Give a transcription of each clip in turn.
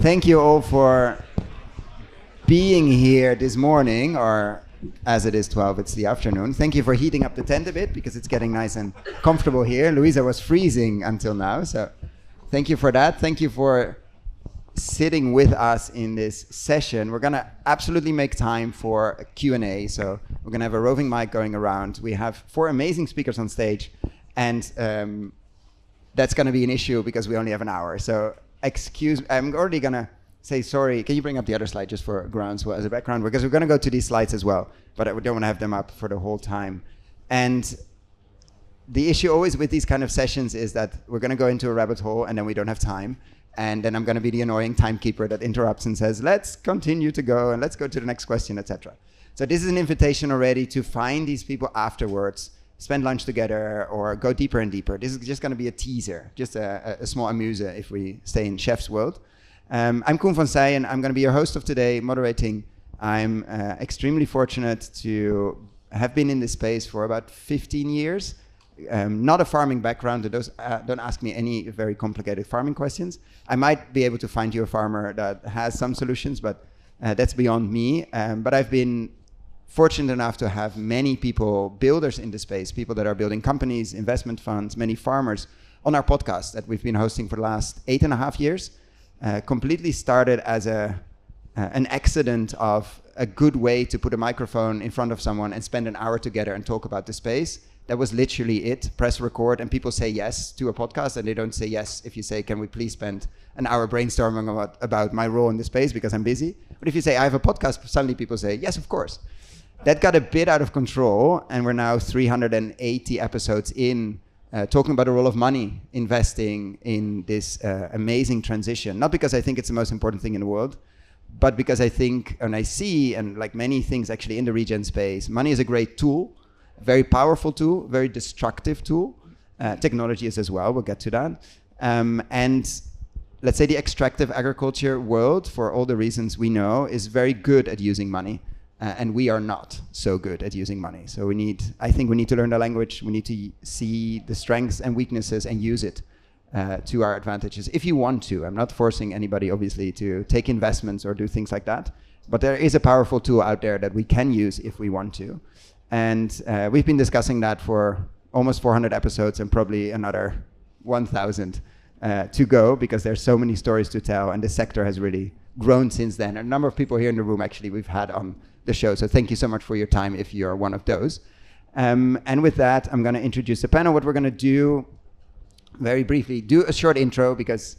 Thank you all for being here this morning, or as it is 12, it's the afternoon. Thank you for heating up the tent a bit because it's getting nice and comfortable here. Louisa was freezing until now, so thank you for that. Thank you for sitting with us in this session. We're going to absolutely make time for a Q&A, so we're going to have a roving mic going around. We have 4 amazing speakers on stage, and that's going to be an issue because we only have an hour. So I'm already going to say sorry. Can you bring up the other slide just for Groundswell as a background? Because we're going to go to these slides as well, but I don't want to have them up for the whole time. And the issue always with these kind of sessions is that we're going to go into a rabbit hole and then we don't have time. And then I'm going to be the annoying timekeeper that interrupts and says, let's continue to go and let's go to the next question, etc. So this is an invitation already to find these people afterwards, spend lunch together, or go deeper and deeper. This is just going to be a teaser, just a small amuse if we stay in chef's world. I'm Koen van Seijen. I'm going to be your host of today, moderating. I'm extremely fortunate to have been in this space for about 15 years. Not a farming background. Don't ask me any very complicated farming questions. I might be able to find you a farmer that has some solutions, but that's beyond me. But I've been fortunate enough to have many people, builders in the space, people that are building companies, investment funds, many farmers on our podcast that we've been hosting for the last 8.5 years. Completely started as an accident of a good way to put a microphone in front of someone and spend an hour together and talk about the space. That was literally it. Press record and people say yes to a podcast, and they don't say yes if you say, can we please spend an hour brainstorming about my role in the space because I'm busy. But if you say I have a podcast, suddenly people say yes, of course. That got a bit out of control, and we're now 380 episodes in, talking about the role of money, investing in this amazing transition. Not because I think it's the most important thing in the world, but because I think, and I see, and like many things actually in the regen space, money is a great tool, very powerful tool, very destructive tool. Technology is as well, we'll get to that. And let's say the extractive agriculture world, for all the reasons we know, is very good at using money. And we are not so good at using money. So I think we need to learn the language. We need to see the strengths and weaknesses and use it to our advantages. If you want to, I'm not forcing anybody, obviously, to take investments or do things like that. But there is a powerful tool out there that we can use if we want to. And we've been discussing that for almost 400 episodes and probably another 1,000 to go, because there's so many stories to tell. And the sector has really grown since then. A number of people here in the room, actually, we've had on the show. So thank you so much for your time if you're one of those. And with that, I'm going to introduce the panel. What we're going to do, very briefly, do a short intro because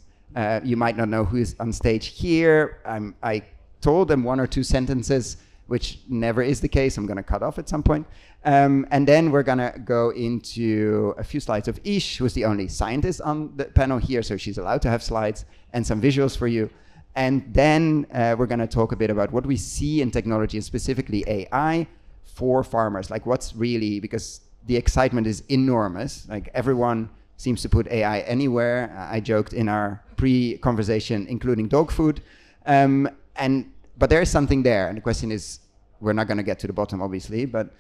you might not know who is on stage here. I told them 1 or 2 sentences, which never is the case. I'm going to cut off at some point. And then we're going to go into a few slides of Ish, who's the only scientist on the panel here, so she's allowed to have slides and some visuals for you. And then we're going to talk a bit about what we see in technology, and specifically AI, for farmers. Like what's really, because the excitement is enormous. Like everyone seems to put AI anywhere. I joked in our pre-conversation, including dog food. But there is something there. And the question is, we're not going to get to the bottom, obviously, but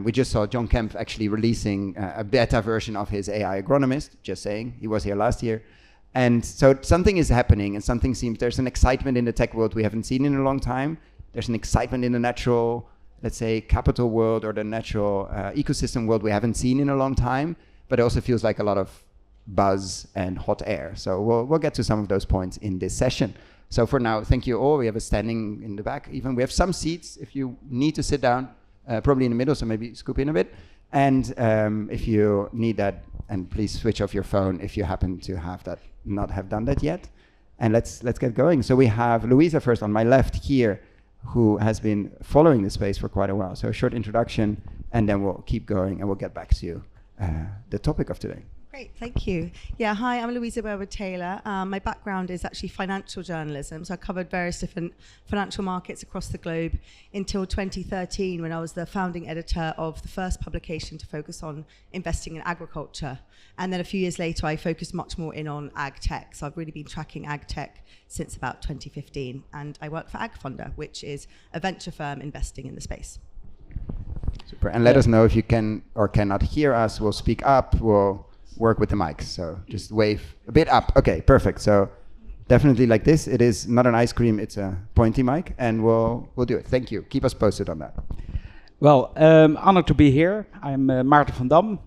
we just saw John Kemp actually releasing a beta version of his AI agronomist, just saying. He was here last year. And so something is happening, and there's an excitement in the tech world we haven't seen in a long time. There's an excitement in the natural, let's say, capital world or the natural ecosystem world we haven't seen in a long time, but it also feels like a lot of buzz and hot air. So we'll get to some of those points in this session. So for now, thank you all. We have a standing in the back. Even we have some seats if you need to sit down, probably in the middle, so maybe scoop in a bit. And if you need that, and please switch off your phone if you happen to not have done that yet. And let's get going. So we have Louisa first on my left here, who has been following the space for quite a while. So a short introduction, and then we'll keep going and we'll get back to the topic of today. Great, thank you. Yeah, hi, I'm Louisa Burwood-Taylor. My background is actually financial journalism, so I covered various different financial markets across the globe until 2013, when I was the founding editor of the first publication to focus on investing in agriculture. And then a few years later, I focused much more in on ag tech. So I've really been tracking ag tech since about 2015. And I work for AgFunder, which is a venture firm investing in the space. Super. And let us know if you can or cannot hear us. We'll speak up. We'll work with the mics. So just wave a bit up. Okay, perfect. So definitely like this. It is not an ice cream, it's a pointy mic, and we'll do it. Thank you. Keep us posted on that. Well, honored to be here. I'm Maarten van Dam,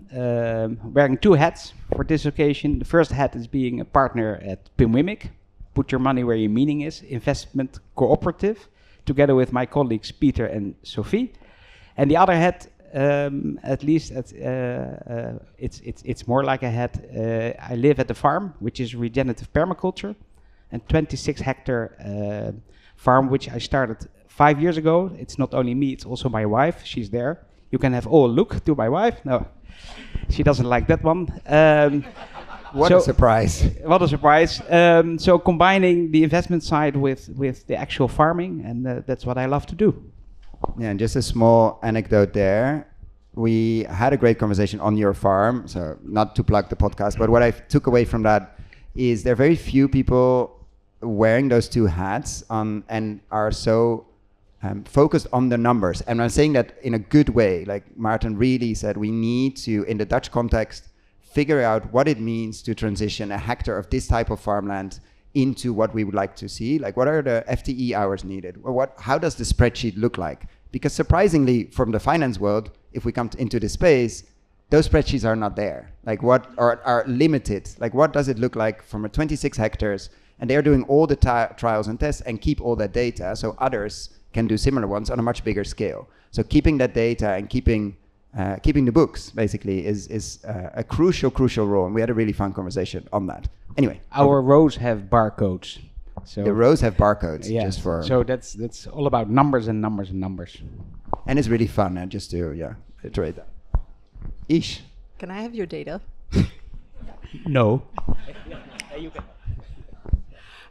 wearing two hats for this occasion. The first hat is being a partner at PIMWIMIC, Put Your Money Where Your Meaning Is, investment cooperative, together with my colleagues Peter and Sophie. And the other hat, at least it's more like a hat. I live at the farm, which is regenerative permaculture, and 26-hectare farm, which I started 5 years ago. It's not only me, it's also my wife. She's there. You can have all a look to my wife. No, she doesn't like that one. What a surprise. What a surprise. So combining the investment side with the actual farming, and that's what I love to do. Yeah, and just a small anecdote there. We had a great conversation on your farm, so not to plug the podcast, but what I took away from that is there are very few people wearing those two hats and are so focused on the numbers. And I'm saying that in a good way. Like Maarten really said, we need to, in the Dutch context, figure out what it means to transition a hectare of this type of farmland into what we would like to see. Like, what are the FTE hours needed? Or how does the spreadsheet look like? Because surprisingly, from the finance world, if we come into this space, those spreadsheets are not there. Like, what are limited? Like, what does it look like from a 26 hectares? And they're doing all the trials and tests and keep all that data so others can do similar ones on a much bigger scale. So keeping that data and keeping the books basically is a crucial role. And we had a really fun conversation on that. Anyway, our rows have barcodes. So the rows have barcodes. Yeah. Just for so that's all about numbers and numbers and numbers. And it's really fun. And just to iterate that. Ish. Can I have your data? No.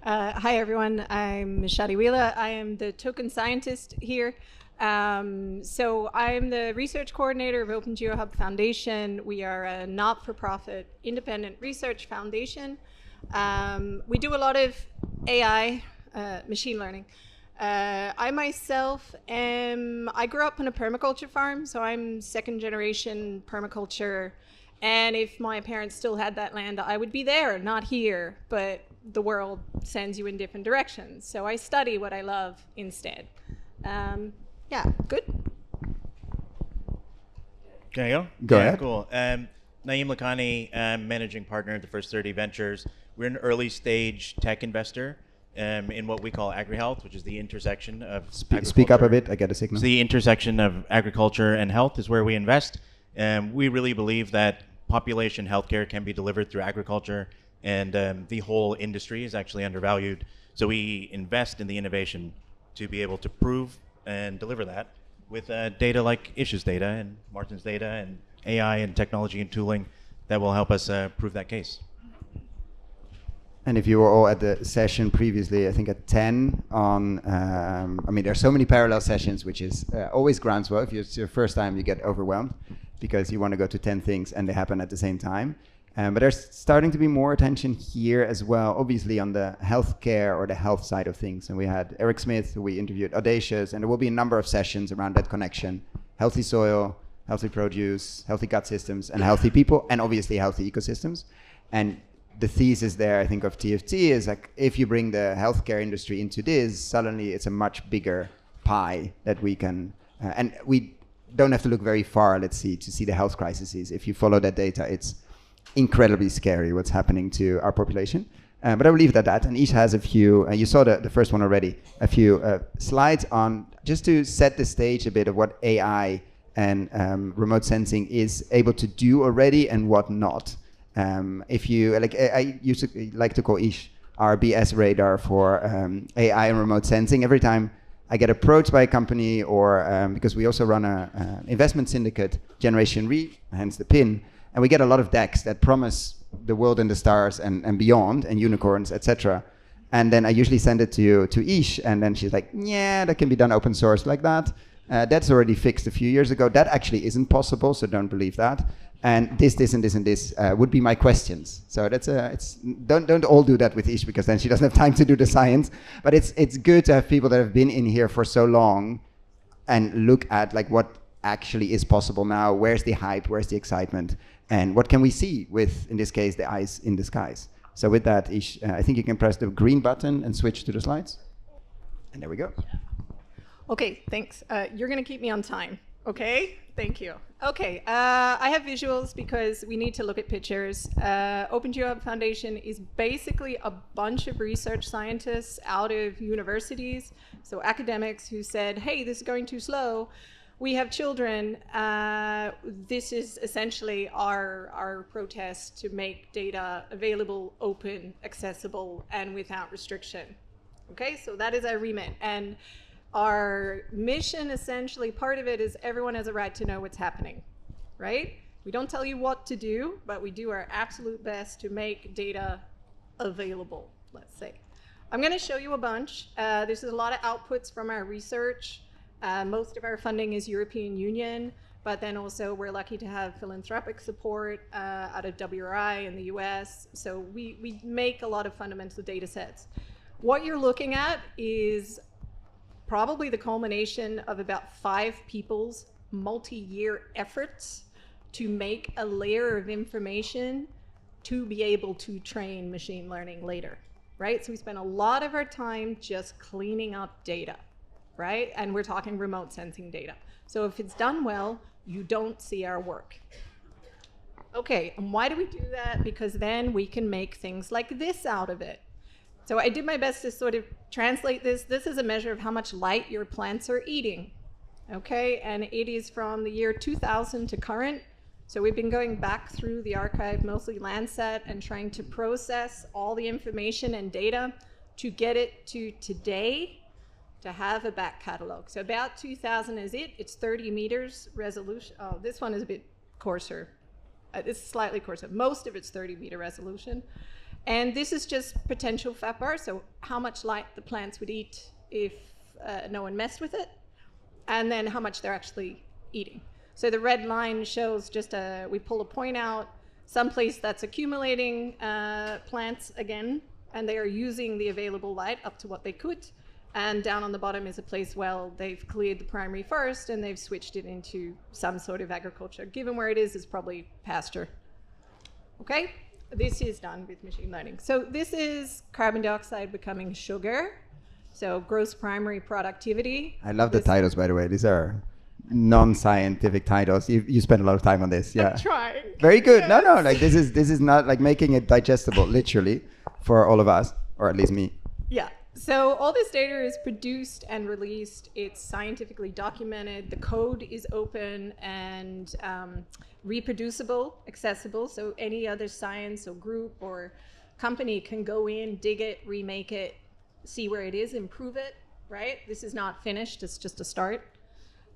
Hi everyone, I'm Shadi Wheela. I am the token scientist here. So I'm the research coordinator of Open GeoHub Foundation. We are a not-for-profit independent research foundation. We do a lot of AI, machine learning. I myself I grew up on a permaculture farm, so I'm second generation permaculture. And if my parents still had that land, I would be there, not here. But the world sends you in different directions. So I study what I love instead. Yeah, good. Can I go? Go ahead. Cool. Naeem, Lakhani, I'm managing partner at the First 30 Ventures. We're an early stage tech investor in what we call agri-health, which is the intersection of Speak up a bit, I get a signal. So the intersection of agriculture and health is where we invest. We really believe that population healthcare can be delivered through agriculture, and the whole industry is actually undervalued. So we invest in the innovation to be able to prove and deliver that with data like Ish's data and Maarten's data and AI and technology and tooling that will help us prove that case. And if you were all at the session previously, I think at 10 on, there are so many parallel sessions, which is always Groundswell. If it's your first time, you get overwhelmed because you want to go to 10 things and they happen at the same time. But there's starting to be more attention here as well, obviously on the healthcare or the health side of things. And we had Eric Smith, who we interviewed, Audacious, and there will be a number of sessions around that connection. Healthy soil, healthy produce, healthy gut systems, and healthy people, and obviously healthy ecosystems. And the thesis there, I think, of TFT is like, if you bring the healthcare industry into this, suddenly it's a much bigger pie that we can, and we don't have to look very far, let's see, to see the health crises. If you follow that data, it's incredibly scary what's happening to our population. But I will leave it at that. And Ish has a few, you saw the first one already, a few slides on just to set the stage a bit of what AI and remote sensing is able to do already and what not. If you, like, I used to like to call Ish our BS radar for AI and remote sensing. Every time I get approached by a company or, because we also run an investment syndicate, Generation Re, hence the PIN, and we get a lot of decks that promise the world and the stars and beyond, and unicorns, etc. And then I usually send it to Ish, and then she's like, yeah, that can be done open source like that. That's already fixed a few years ago. That actually isn't possible, so don't believe that. And this, and this would be my questions. So that's don't all do that with Ish, because then she doesn't have time to do the science. But it's good to have people that have been in here for so long and look at like what actually is possible now. Where's the hype? Where's the excitement? And what can we see with, in this case, the eyes in the skies? So with that, I think you can press the green button and switch to the slides. And there we go. Okay, thanks. You're going to keep me on time, okay? Thank you. Okay, I have visuals because we need to look at pictures. Open GeoHub Foundation is basically a bunch of research scientists out of universities, so academics who said, hey, this is going too slow. We have children. This is essentially our protest to make data available, open, accessible, and without restriction. Okay, so that is our remit. And our mission, essentially, part of it is everyone has a right to know what's happening, right? We don't tell you what to do, but we do our absolute best to make data available, let's say. I'm going to show you a bunch. This is a lot of outputs from our research. Most of our funding is European Union, but then also we're lucky to have philanthropic support out of WRI in the US. So we make a lot of fundamental data sets. What you're looking at is probably the culmination of about 5 people's multi-year efforts to make a layer of information to be able to train machine learning later, right? So we spend a lot of our time just cleaning up data, right? And we're talking remote sensing data. So if it's done well, you don't see our work. Okay, and why do we do that? Because then we can make things like this out of it. So I did my best to sort of translate this. This is a measure of how much light your plants are eating, okay? And it is from the year 2000 to current. So we've been going back through the archive, mostly Landsat, and trying to process all the information and data to get it to today to have a back catalog. So about 2000 is it. It's 30 meters resolution. Oh, this one is a bit coarser. This is slightly coarser. Most of it's 30 meter resolution. And this is just potential fat bar, so how much light the plants would eat if no one messed with it, and then how much they're actually eating. So the red line shows just we pull a point out, someplace that's accumulating plants again, and they are using the available light up to what they could. And down on the bottom is a place, well, they've cleared the primary forest and they've switched it into some sort of agriculture. Given where it is, it's probably pasture. Okay? This is done with machine learning. So this is carbon dioxide becoming sugar. So gross primary productivity. I love the titles, by the way. These are non-scientific titles. You spend a lot of time on this. Yeah. I'm trying. Very good. Yes. No, like this is not like making it digestible, literally, for all of us, or at least me. Yeah. So all this data is produced and released. It's scientifically documented. The code is open and reproducible, accessible. So any other science or group or company can go in, dig it, remake it, see where it is, improve it, right? This is not finished. It's just a start.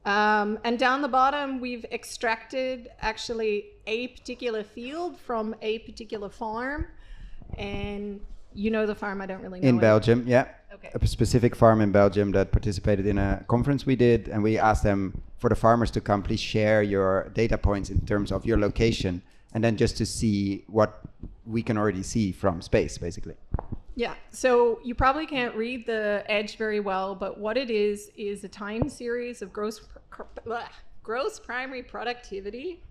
And down the bottom, we've extracted actually a particular field from a particular farm. And you know the farm, I don't really know. In Belgium, yeah. Okay. A specific farm in Belgium that participated in a conference we did, and we asked them for the farmers to come, please share your data points in terms of your location, and then just to see what we can already see from space, basically. Yeah, so you probably can't read the edge very well, but what it is a time series of gross primary productivity,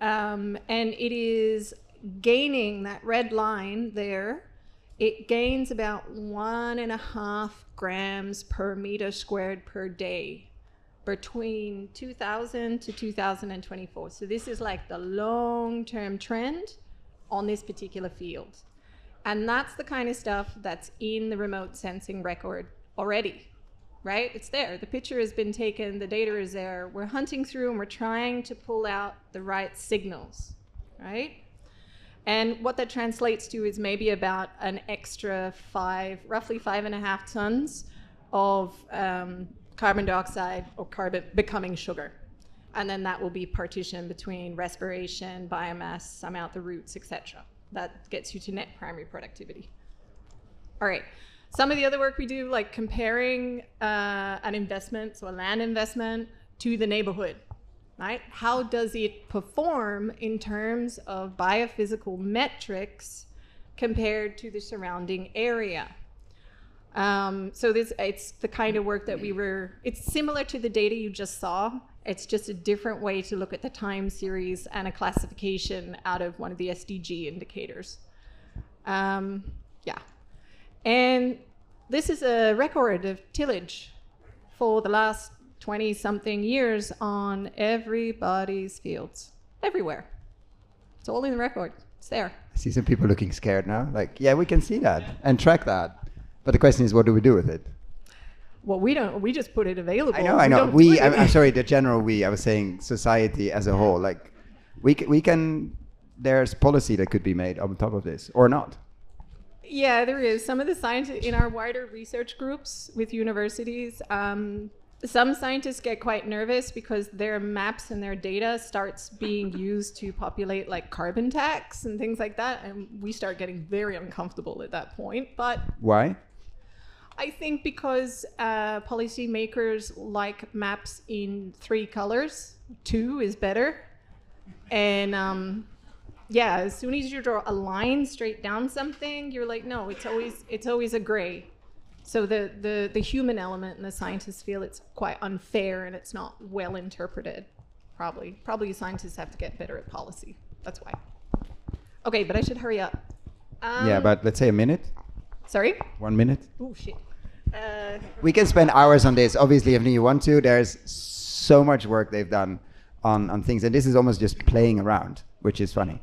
and it is gaining that red line there. It gains about 1.5 grams per meter squared per day between 2000 to 2024. So this is like the long-term trend on this particular field. And that's the kind of stuff that's in the remote sensing record already, right? It's there. The picture has been taken. The data is there. We're hunting through and we're trying to pull out the right signals, right? And what that translates to is maybe about an extra roughly 5.5 tons of carbon dioxide or carbon becoming sugar. And then that will be partitioned between respiration, biomass, some out the roots, etc. That gets you to net primary productivity. All right. Some of the other work we do, like comparing an investment, so a land investment, to the neighborhood. Right? How does it perform in terms of biophysical metrics compared to the surrounding area? So it's the kind of work that it's similar to the data you just saw. It's just a different way to look at the time series and a classification out of one of the SDG indicators. Yeah. And this is a record of tillage for the last 20-something years on everybody's fields, everywhere. It's all in the record. It's there. I see some people looking scared now. Like, yeah, we can see that and track that. But the question is, what do we do with it? Well, we don't. We just put it available. I know. I'm sorry, the general we. I was saying society as a whole. Like, we can. There's policy that could be made on top of this, or not. Yeah, there is. Some of the scientists in our wider research groups with universities, some scientists get quite nervous because their maps and their data starts being used to populate like carbon tax and things like that, and we start getting very uncomfortable at that point. But why? I think because policymakers like maps in 3 colors. 2 is better, and yeah, as soon as you draw a line straight down something, you're like, no, it's always a gray. So the human element and the scientists feel it's quite unfair and it's not well interpreted. Probably scientists have to get better at policy. That's why. Okay, but I should hurry up. Yeah, but let's say a minute. Sorry? 1 minute. Oh shit. We can spend hours on this. Obviously, if you want to, there's so much work they've done on things, and this is almost just playing around, which is funny.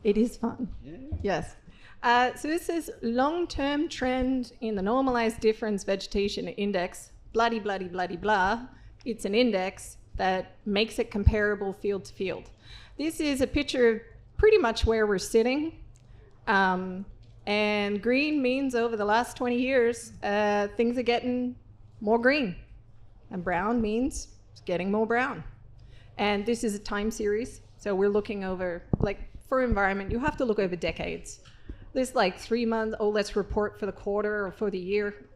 It is fun. Yeah. Yes. So this is long-term trend in the normalized difference vegetation index, bloody, bloody, bloody, blah. It's an index that makes it comparable field to field. This is a picture of pretty much where we're sitting. And green means over the last 20 years, things are getting more green. And brown means it's getting more brown. And this is a time series. So we're looking over, like for environment, you have to look over decades. This like 3 months, oh, let's report for the quarter or for the year.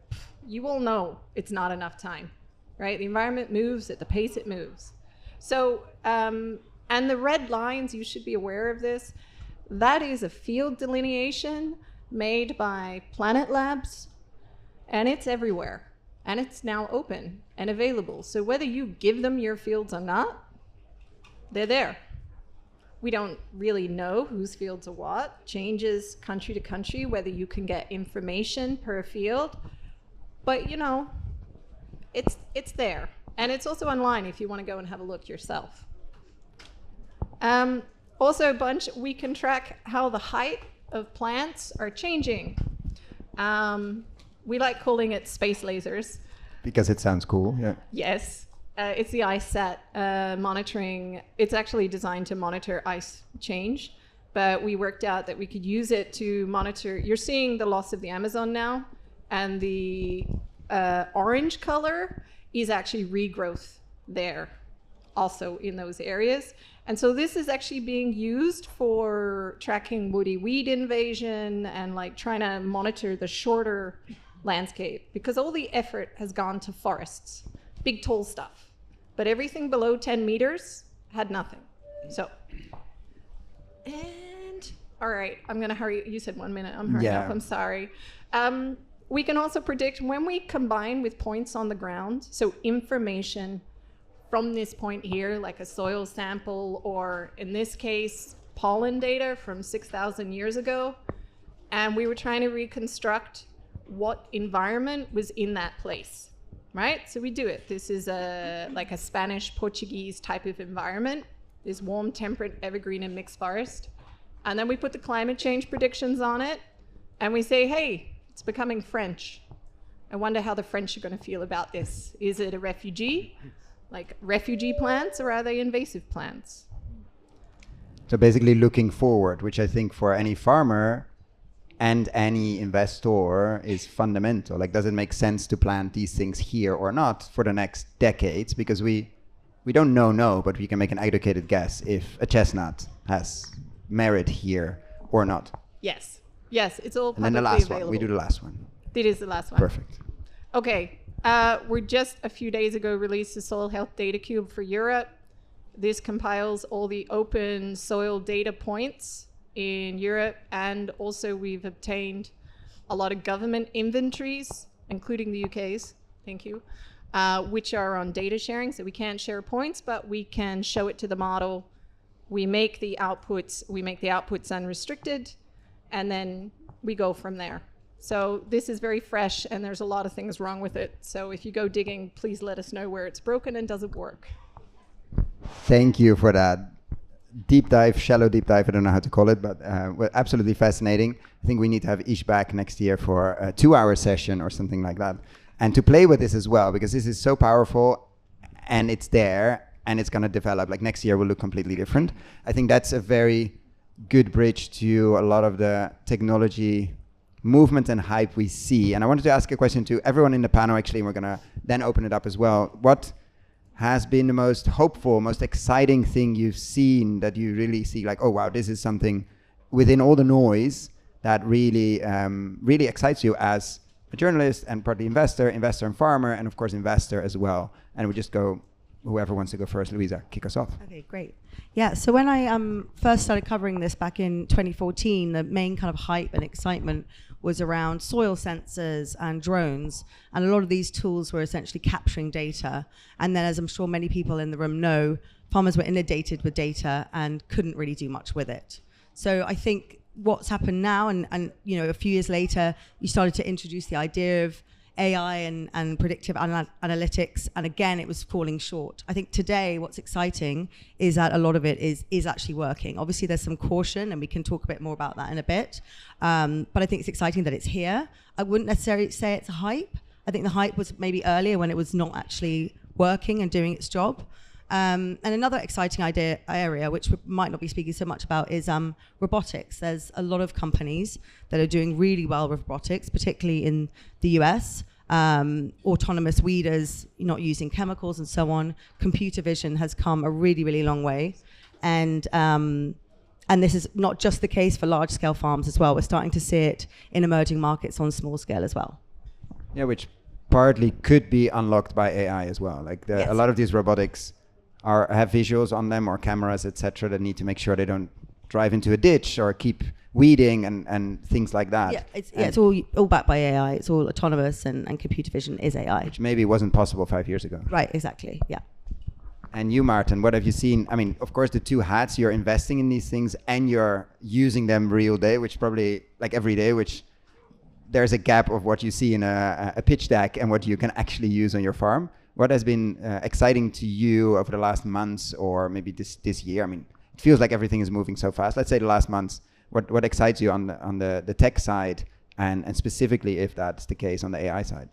You all know it's not enough time, right? The environment moves at the pace it moves. So, and the red lines, you should be aware of this. That is a field delineation made by Planet Labs, and it's everywhere. And it's now open and available. So whether you give them your fields or not, they're there. We don't really know whose fields are what. Changes country to country, whether you can get information per field. But you know, it's there. And it's also online if you want to go and have a look yourself. Also a bunch, we can track how the height of plants are changing. We like calling it space lasers. Because it sounds cool, yeah. Yes. It's the ICESat monitoring. It's actually designed to monitor ice change, but we worked out that we could use it to monitor. You're seeing the loss of the Amazon now, and the orange color is actually regrowth there, also in those areas. And so this is actually being used for tracking woody weed invasion and like trying to monitor the shorter landscape, because all the effort has gone to forests. Big tall stuff, but everything below 10 meters had nothing. So, and all right, I'm gonna hurry. You said 1 minute, I'm hurrying up, I'm sorry. We can also predict when we combine with points on the ground, so information from this point here, like a soil sample, or in this case, pollen data from 6,000 years ago, and we were trying to reconstruct what environment was in that place. Right? So we do it. This is like a Spanish, Portuguese type of environment, this warm, temperate, evergreen and mixed forest. And then we put the climate change predictions on it, and we say, hey, it's becoming French. I wonder how the French are going to feel about this. Is it a refugee, like refugee plants, or are they invasive plants? So basically looking forward, which I think for any farmer and any investor is fundamental. Like, does it make sense to plant these things here or not for the next decades? Because we don't know, but we can make an educated guess if a chestnut has merit here or not. Yes, it's all publicly available. And then the last one, we do the last one. It is the last one. Perfect. Okay, we just a few days ago released the Soil Health Data Cube for Europe. This compiles all the open soil data points in Europe, and also we've obtained a lot of government inventories, including the UK's, thank you, which are on data sharing. So we can't share points, but we can show it to the model. We make the outputs unrestricted, and then we go from there. So this is very fresh, and there's a lot of things wrong with it. So if you go digging, please let us know where it's broken and doesn't work. Thank you for that deep dive, shallow deep dive. I don't know how to call it, but absolutely fascinating. I think we need to have Ish back next year for a 2-hour session or something like that, and to play with this as well, because this is so powerful, and it's there, and it's going to develop. Like next year will look completely different. I think that's a very good bridge to a lot of the technology movement and hype we see. And I wanted to ask a question to everyone in the panel, actually, and we're going to then open it up as well. What has been the most hopeful, most exciting thing you've seen that you really see like, oh, wow, this is something within all the noise that really, really excites you as a journalist and partly investor and farmer, and of course investor as well. And we just go, whoever wants to go first. Louisa, kick us off. Okay, great. Yeah, so when I first started covering this back in 2014, the main kind of hype and excitement was around soil sensors and drones. And a lot of these tools were essentially capturing data. And then, as I'm sure many people in the room know, farmers were inundated with data and couldn't really do much with it. So I think what's happened now, and you know, a few years later, you started to introduce the idea of AI and predictive analytics, and again, it was falling short. I think today what's exciting is that a lot of it is actually working. Obviously, there's some caution, and we can talk a bit more about that in a bit. But I think it's exciting that it's here. I wouldn't necessarily say it's a hype. I think the hype was maybe earlier when it was not actually working and doing its job. And another exciting area, which we might not be speaking so much about, is robotics. There's a lot of companies that are doing really well with robotics, particularly in the US. Autonomous weeders, not using chemicals and so on. Computer vision has come a really, really long way. And this is not just the case for large-scale farms as well. We're starting to see it in emerging markets on small scale as well. Yeah, which partly could be unlocked by AI as well. Like Yes. a lot of these robotics have visuals on them or cameras, etc., that need to make sure they don't drive into a ditch or keep weeding and things like that. Yeah, it's all backed by AI. It's all autonomous, and computer vision is AI. Which maybe wasn't possible 5 years ago. Right, exactly, yeah. And you, Maarten, what have you seen? I mean, of course, the two hats, you're investing in these things and you're using them real day, which probably like every day, which there's a gap of what you see in a pitch deck and what you can actually use on your farm. What has been exciting to you over the last months or maybe this year? I mean, it feels like everything is moving so fast. Let's say the last months. What excites you on the tech side, and specifically if that's the case on the AI side?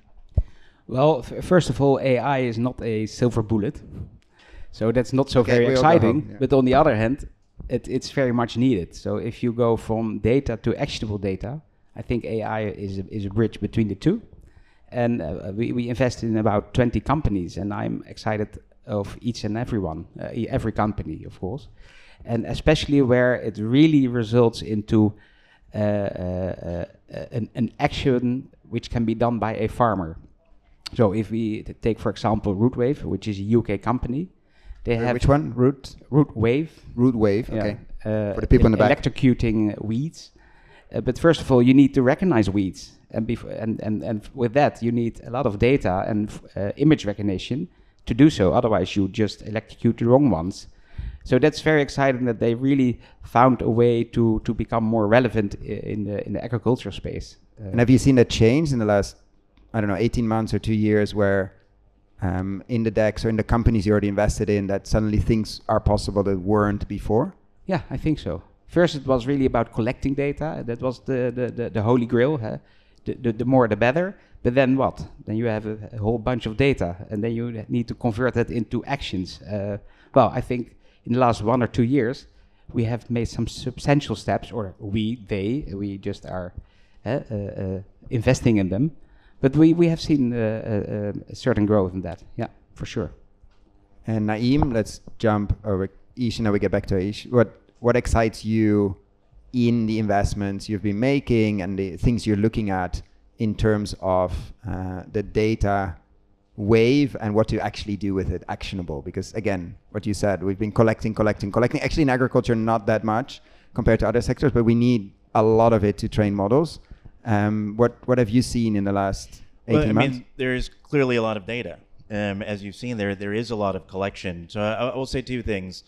Well, first of all, AI is not a silver bullet. So that's not so Okay, very we all go exciting. home, yeah. But on the other hand, it's very much needed. So if you go from data to actionable data, I think AI is a bridge between the two. And we invested in about 20 companies, and I'm excited of each and every one, every company, of course. And especially where it really results into an action which can be done by a farmer. So if we take, for example, Rootwave, which is a UK company, they have... Which one? Rootwave. Rootwave, Yeah. okay. For the people in the back. Electrocuting weeds. But first of all, you need to recognize weeds. And with that, you need a lot of data and image recognition to do so. Otherwise, you just electrocute the wrong ones. So that's very exciting that they really found a way to become more relevant in the agriculture space. And have you seen that change in the last, 18 months or 2 years where in the DEX or in the companies you already invested in that suddenly things are possible that weren't before? Yeah, I think so. First, it was really about collecting data. That was the holy grail. The more, the better. But then what? Then you have a whole bunch of data, and then you need to convert that into actions. Well, I think in the last 1 or 2 years, we have made some substantial steps, or we just are investing in them. But we have seen a certain growth in that, yeah, for sure. And Naeem, let's jump over Ish, and now we get back to Ish. What excites you in the investments you've been making and the things you're looking at in terms of the data wave and what to actually do with it, actionable? Because again, what you said, we've been collecting. Actually in agriculture, not that much compared to other sectors, but we need a lot of it to train models. What have you seen in the last 18 months? mean, there is clearly a lot of data. As you've seen, there is a lot of collection. So I will say two things.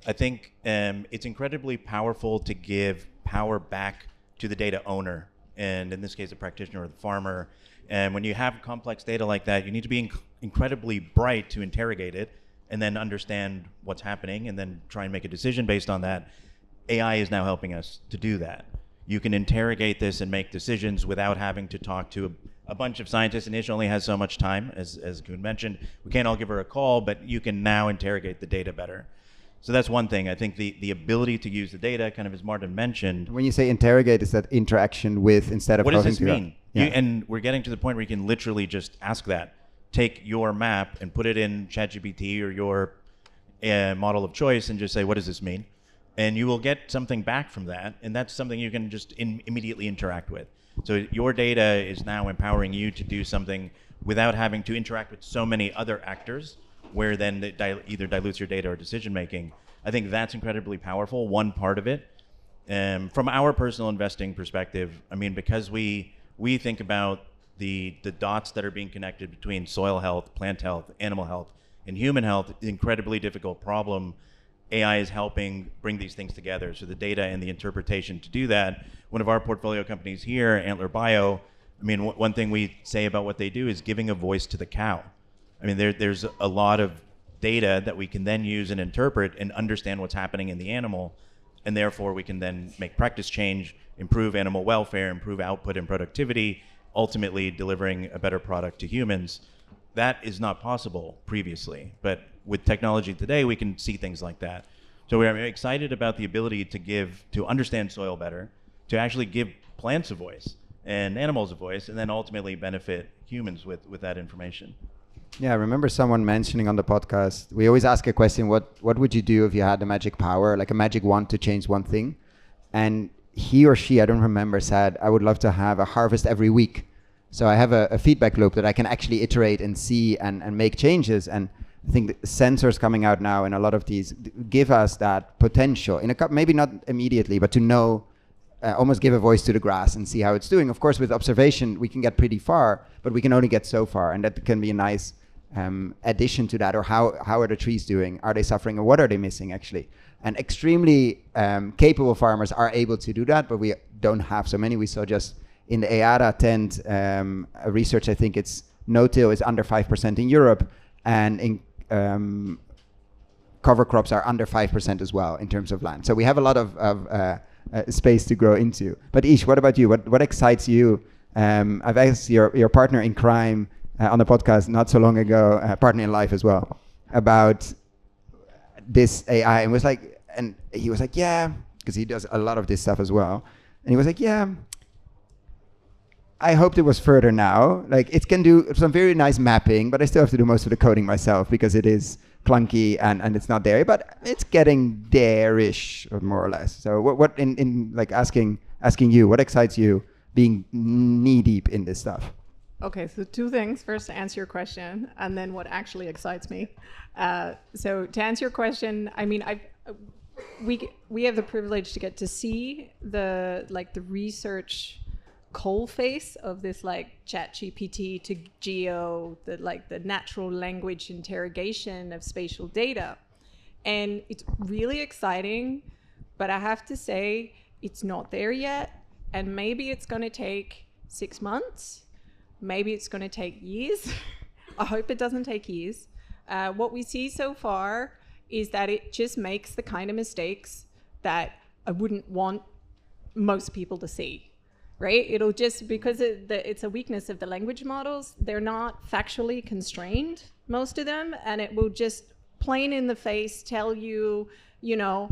I think it's incredibly powerful to give power back to the data owner and in this case, a practitioner or the farmer. And when you have complex data like that, you need to be incredibly bright to interrogate it and then understand what's happening and then try and make a decision based on that. AI is now helping us to do that. You can interrogate this and make decisions without having to talk to a bunch of scientists, and Ish only has so much time, as Koen mentioned. We can't all give her a call, but you can now interrogate the data better. So that's one thing. I think the ability to use the data, kind of as Maarten mentioned. When you say interrogate, is that interaction with instead of what does talking this to mean? Yeah. And we're getting to the point where you can literally just ask that. Take your map and put it in ChatGPT or your model of choice and just say, what does this mean? And you will get something back from that, and that's something you can just immediately interact with. So your data is now empowering you to do something without having to interact with so many other actors, where then it either dilutes your data or decision making. I think that's incredibly powerful, one part of it. From our personal investing perspective, I mean, because we think about the dots that are being connected between soil health, plant health, animal health, and human health, incredibly difficult problem. AI is helping bring these things together. So the data and the interpretation to do that. One of our portfolio companies here, Antler Bio, I mean, one thing we say about what they do is giving a voice to the cow. I mean, there's a lot of data that we can then use and interpret and understand what's happening in the animal, and therefore we can then make practice change, improve animal welfare, improve output and productivity, ultimately delivering a better product to humans. That is not possible previously, but with technology today, we can see things like that. So we're excited about the ability to understand soil better, to actually give plants a voice and animals a voice, and then ultimately benefit humans with that information. Yeah, I remember someone mentioning on the podcast, we always ask a question, what would you do if you had a magic power, like a magic wand to change one thing? And he or she, I don't remember, said, I would love to have a harvest every week. So I have a feedback loop that I can actually iterate and see and make changes. And I think the sensors coming out now and a lot of these give us that potential, maybe not immediately, but to know, almost give a voice to the grass and see how it's doing. Of course, with observation, we can get pretty far, but we can only get so far. And that can be a nice addition to that. Or how are the trees doing? Are they suffering? Or what are they missing, actually? And extremely capable farmers are able to do that, but we don't have so many. We saw just in the EADA tent, a research, I think it's no-till is under 5% in Europe, and in cover crops are under 5% as well in terms of land. So we have a lot of space to grow into. But Ish, what about you? What excites you? I've asked your partner in crime on the podcast not so long ago, partner in life as well, about this AI, and he was like, yeah, because he does a lot of this stuff as well. And he was like, yeah, I hoped it was further now. Like, it can do some very nice mapping, but I still have to do most of the coding myself because it is clunky and it's not there. But it's getting there-ish, more or less. So what in like asking you, what excites you being knee deep in this stuff? Okay, so two things. First, to answer your question, and then what actually excites me. So to answer your question, I mean, we have the privilege to get to see the research coal face of this, like ChatGPT to Geo, the natural language interrogation of spatial data, and it's really exciting. But I have to say, it's not there yet, and maybe it's going to take 6 months. Maybe it's going to take years. I hope it doesn't take years. What we see so far is that it just makes the kind of mistakes that I wouldn't want most people to see, right? It'll just, because it's a weakness of the language models, they're not factually constrained, most of them, and it will just plain in the face tell you, your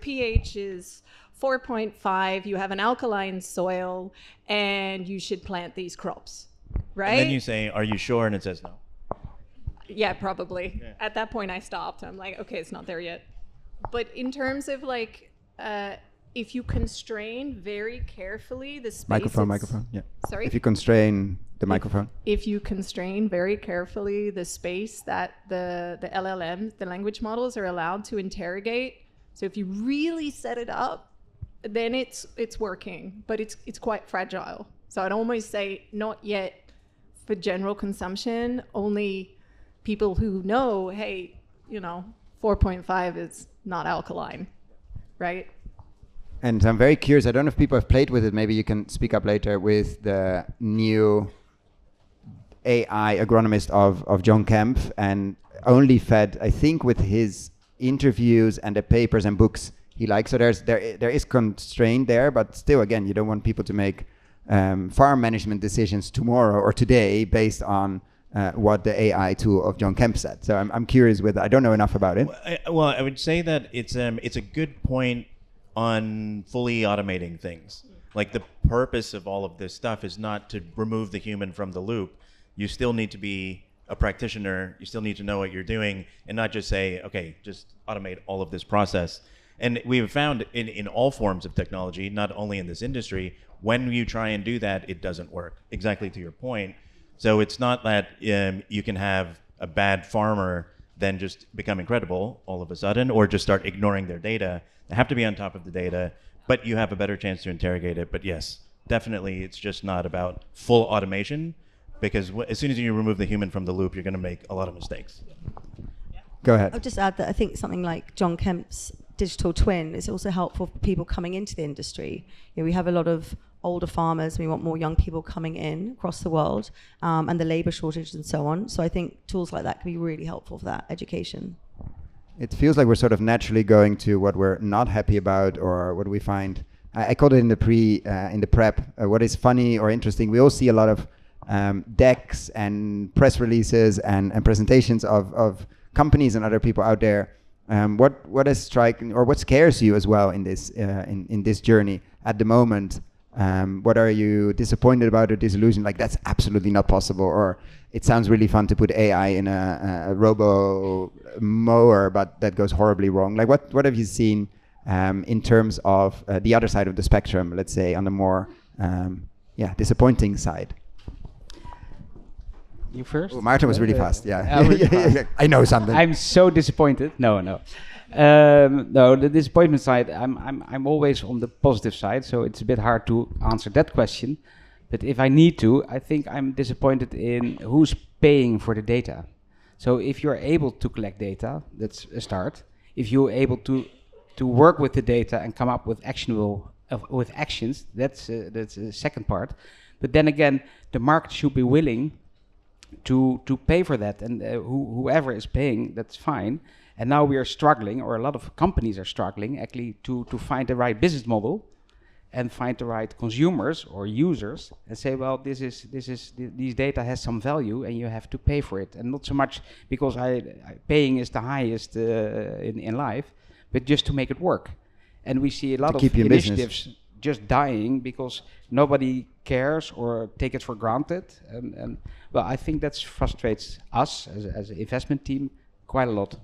pH is 4.5, you have an alkaline soil, and you should plant these crops, right? And then you say, are you sure? And it says no. Yeah, probably. Yeah. At that point, I stopped. I'm like, okay, it's not there yet. But in terms of if you constrain very carefully the space... Microphone, yeah. Sorry? If you constrain the microphone. If you constrain very carefully the space that the LLMs, the language models, are allowed to interrogate, so if you really set it up, then it's working, but it's quite fragile. So I'd almost say not yet for general consumption, only people who know, hey, 4.5 is not alkaline, right? And I'm very curious. I don't know if people have played with it. Maybe you can speak up later with the new AI agronomist of John Kemp, and only fed, I think, with his interviews and the papers and books he likes. So there is constraint there, but still, again, you don't want people to make farm management decisions tomorrow or today based on what the AI tool of John Kemp said. So I'm curious with. I don't know enough about it. Well, I would say that it's a good point on fully automating things. Like, the purpose of all of this stuff is not to remove the human from the loop. You still need to be a practitioner. You still need to know what you're doing, and not just say, okay, just automate all of this process. And we've found in all forms of technology, not only in this industry, when you try and do that, it doesn't work. Exactly to your point. So it's not that you can have a bad farmer then just become incredible all of a sudden, or just start ignoring their data. They have to be on top of the data, but you have a better chance to interrogate it. But yes, definitely, it's just not about full automation, because as soon as you remove the human from the loop, you're going to make a lot of mistakes. Go ahead. I'll just add that I think something like John Kemp's digital twin is also helpful for people coming into the industry. You know, we have a lot of older farmers. We want more young people coming in across the world, and the labour shortage and so on. So I think tools like that can be really helpful for that education. It feels like we're sort of naturally going to what we're not happy about, or what we find. I called it in the prep. What is funny or interesting? We all see a lot of decks and press releases and presentations of companies and other people out there. What is striking, or what scares you as well in this in this journey at the moment? What are you disappointed about or disillusioned? Like, that's absolutely not possible, or it sounds really fun to put AI in a robo mower, but that goes horribly wrong. Like, what have you seen in terms of the other side of the spectrum, let's say, on the more disappointing side? You first? Oh, Maarten was really fast. Yeah, really fast. I know something. I'm so disappointed. No. No, the disappointment side. I'm always on the positive side, so it's a bit hard to answer that question. But if I need to, I think I'm disappointed in who's paying for the data. So if you're able to collect data, that's a start. If you're able to work with the data and come up with with actions, that's a second part. But then again, the market should be willing to pay for that, and whoever is paying, that's fine. And now we are struggling, or a lot of companies are struggling, actually, to find the right business model and find the right consumers or users, and say, well, these data has some value, and you have to pay for it, and not so much because paying is the highest in life, but just to make it work. And we see a lot of initiatives just dying because nobody cares or take it for granted, and well, I think that frustrates us as an investment team quite a lot.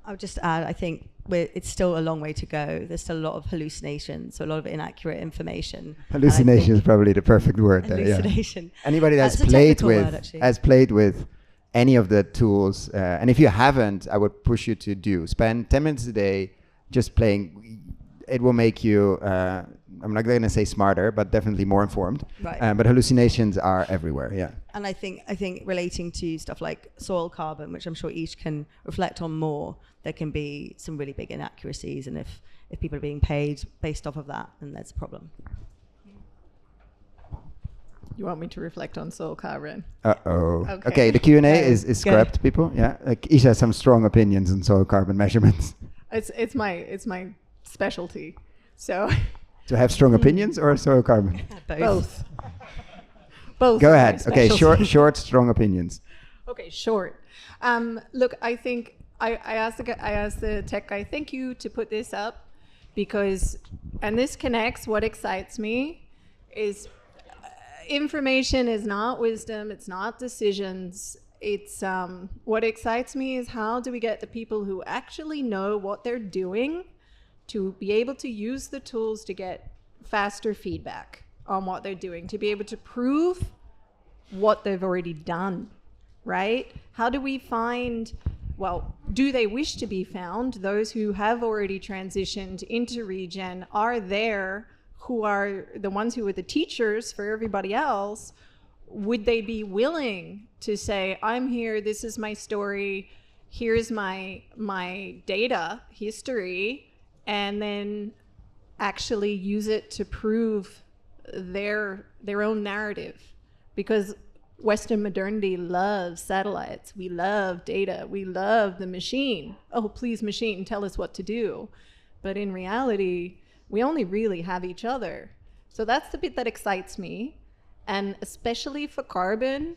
I would just add, I think it's still a long way to go. There's still a lot of hallucinations, so a lot of inaccurate information. Hallucination is probably the perfect word there. Hallucination. Yeah. Anybody that's played with any of the tools, and if you haven't, I would push you to spend 10 minutes a day just playing. It will make you, I'm not going to say smarter, but definitely more informed. Right. But hallucinations are everywhere, yeah. And I think relating to stuff like soil carbon, which I'm sure each can reflect on more, there can be some really big inaccuracies, and if people are being paid based off of that, then that's a problem. You want me to reflect on soil carbon? Uh-oh. Okay, the Q&A is scrapped, people. Yeah, like Isha has some strong opinions on soil carbon measurements. It's my specialty. So to have strong opinions or soil carbon? Both. Both. Go ahead. Okay, short, strong opinions. Okay, short. Look, I think I asked the tech guy, thank you to put this up, because, and this connects, what excites me is information is not wisdom, it's not decisions. It's what excites me is how do we get the people who actually know what they're doing to be able to use the tools to get faster feedback on what they're doing, to be able to prove what they've already done, right? How do we find, well, do they wish to be found? Those who have already transitioned into regen are there, who are the ones who are the teachers for everybody else. Would they be willing to say, I'm here, this is my story, here's my data history, and then actually use it to prove their own narrative. Because Western modernity loves satellites, we love data, we love the machine. Oh, please, machine, tell us what to do. But in reality, we only really have each other. So that's the bit that excites me, and especially for carbon,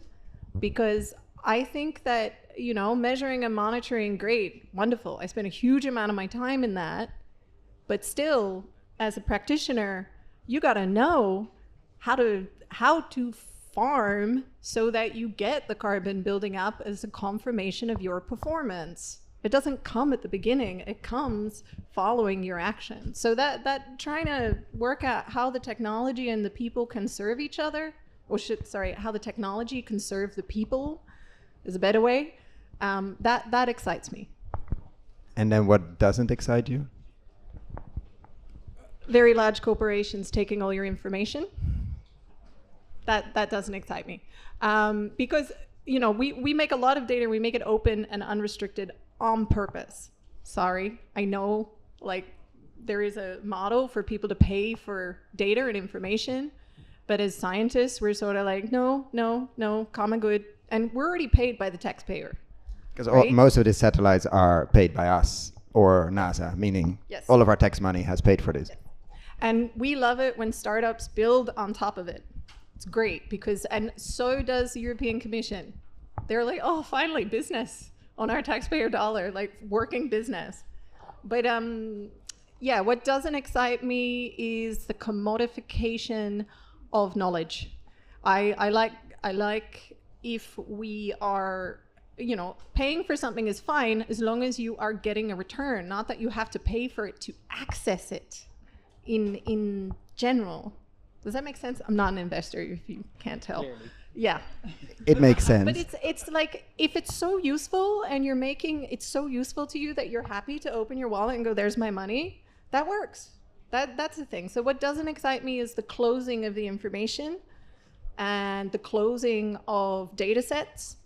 because I think that, you know, measuring and monitoring, great, wonderful. I spend a huge amount of my time in that, but still, as a practitioner, you got to know how to farm so that you get the carbon building up as a confirmation of your performance. It doesn't come at the beginning, it comes following your action. So that trying to work out how the technology and the people can serve each other, how the technology can serve the people is a better way, that excites me. And then what doesn't excite you? Very large corporations taking all your information. That doesn't excite me. Because, you know, we make a lot of data, we make it open and unrestricted on purpose. Sorry, I know, like, there is a model for people to pay for data and information, but as scientists, we're sort of like, no, common good, and we're already paid by the taxpayer. Because right? most of these satellites are paid by us or NASA, meaning Yes. all of our tax money has paid for this. Yes. And we love it when startups build on top of it. It's great because, and so does the European Commission. They're like, oh, finally, business on our taxpayer dollar, like working business. But yeah, what doesn't excite me is the commodification of knowledge. I like if we are, you know, paying for something is fine as long as you are getting a return, not that you have to pay for it to access it in general. Does that make sense? I'm not an investor, if you can't tell. Clearly. Yeah. It makes sense. But it's like, if it's so useful and you're making it so useful to you that you're happy to open your wallet and go, there's my money, that works. That's the thing. So what doesn't excite me is the closing of the information and the closing of data sets.